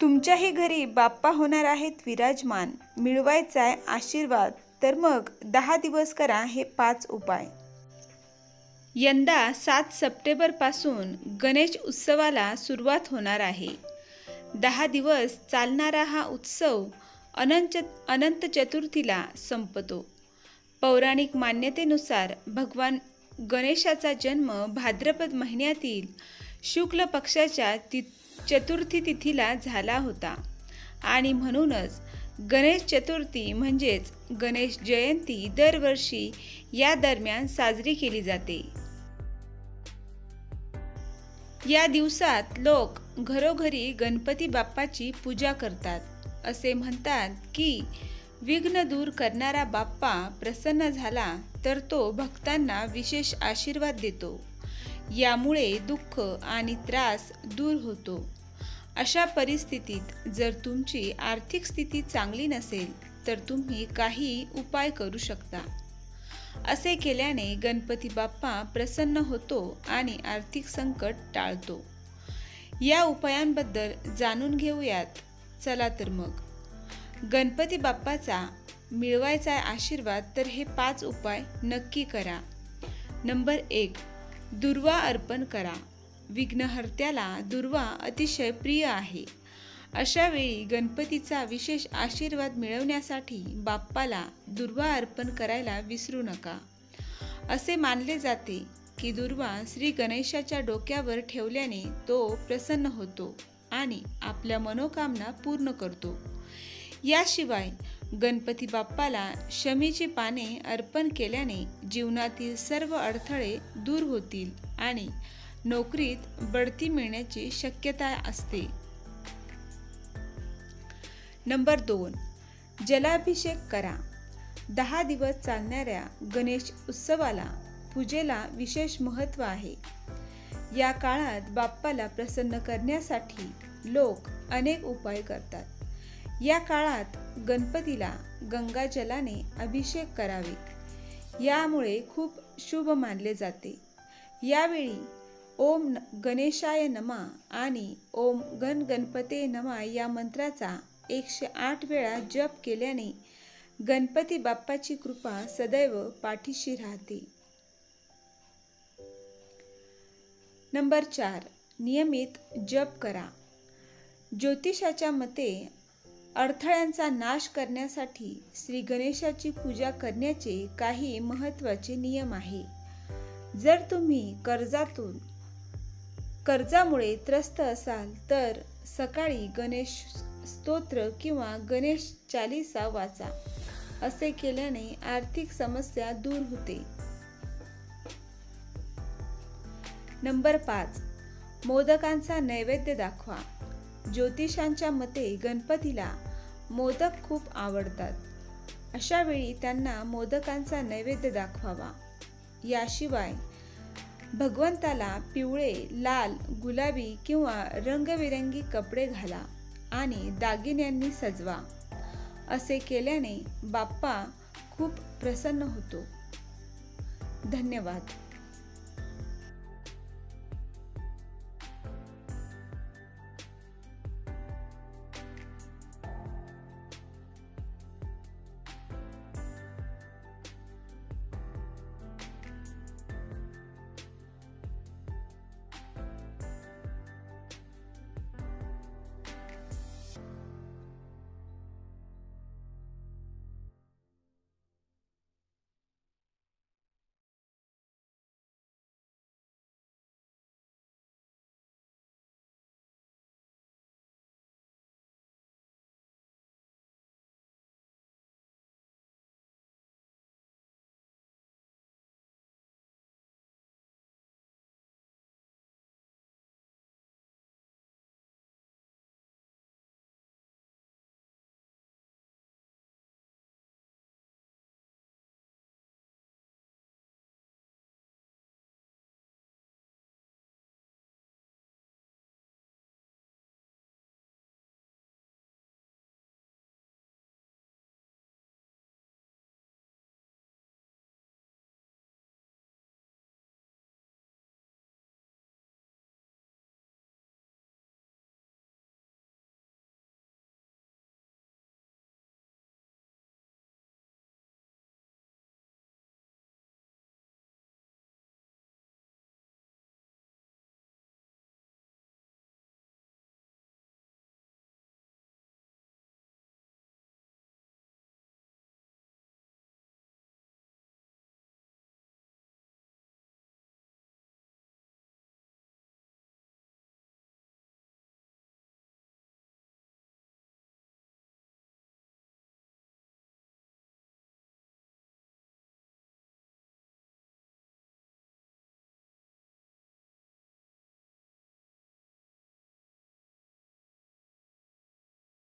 तुमच्याही घरी बाप्पा होणार आहेत विराजमान, मिळवायचा आहे आशीर्वाद, तर मग 10 दिवस करा हे 5 उपाय। यंदा 7 सप्टेंबरपासून गणेश उत्सवाला सुरुवात होणार आहे। 10 दिवस चालणारा हा उत्सव अनंत चतुर्थीला संपतो। पौराणिक मान्यतेनुसार भगवान गणेशाचा जन्म भाद्रपद महिन्यातील शुक्ल पक्षाच्या चतुर्थी तिथीला झाला होता आणि म्हणूनच गणेश चतुर्थी म्हणजेच गणेश जयंती दरवर्षी या दरम्यान साजरी केली जाते। या दिवसात लोक घरोघरी गणपती बाप्पाची पूजा करतात। असे म्हणतात की विघ्न दूर करणारा बाप्पा प्रसन्न झाला तर तो भक्तांना विशेष आशीर्वाद देतो। यामुळे दुःख आणि त्रास दूर होतो। अशा परिस्थितीत जर तुमची आर्थिक स्थिती चांगली नसेल तर तुम्ही काही उपाय करू शकता। असे केल्याने गणपती बाप्पा प्रसन्न होतो आणि आर्थिक संकट टाळतो। या उपायांबद्दल जाणून घेऊयात। चला तर मग गणपती बाप्पाचा मिळवायचा आशीर्वाद, तर हे 5 उपाय नक्की करा। नंबर 1, दुर्वा अर्पण करा। विघ्नहर्त्याला दुर्वा अतिशय प्रिय आहे। अशा वेळी गणपतीचा विशेष आशीर्वाद मिळवण्यासाठी बाप्पाला दुर्वा अर्पण करायला विसरू नका। असे मानले जाते की दुर्वा श्री गणेशाच्या डोक्यावर ठेवल्याने तो प्रसन्न होतो आणि आपल्या मनोकामना पूर्ण करतो। याशिवाय गणपती बाप्पाला शमीची पाने अर्पण केल्याने जीवनातील सर्व अडथळे दूर होतील आणि नोकरीत बढती मिळण्याची शक्यता असते। नंबर 2, जलाभिषेक करा। 10 दिवस चालणाऱ्या गणेश उत्सवाला पूजेला विशेष महत्त्व आहे। या काळात बाप्पाला प्रसन्न करण्यासाठी लोक अनेक उपाय करतात। या काळात गणपतीला गंगाजलाने अभिषेक करावे, यामुळे खूप शुभ मानले जाते। यावेळी ओम गणेशाय नमः आणि ओम गण गणपते नमः या मंत्राचा 108 वेळा जप केल्याने गणपती बाप्पाची कृपा सदैव पाठीशी राहते। नंबर 4, नियमित जप करा। ज्योतिषाच्या मते अडथळ्यांचा नाश करण्यासाठी श्री गणेशाची पूजा करण्याचे काही महत्त्वाचे नियम आहे। जर तुम्ही कर्जामुळे त्रस्त असाल तर सकाळी गणेश स्तोत्र किंवा गणेश चालीसा वाचा। असे केल्याने आर्थिक समस्या दूर होते। नंबर 5, मोदकांचा नैवेद्य दाखवा। ज्योतिषांच्या मते गणपतीला मोदक खूप आवडतात। अशा वेळी त्यांना मोदकांचा नैवेद्य दाखवावा। याशिवाय भगवंताला पिवळे, लाल, गुलाबी किंवा रंगबिरंगी कपडे घाला आणि दागिन्यांनी सजवा। असे केल्याने बाप्पा खूप प्रसन्न होतो। धन्यवाद।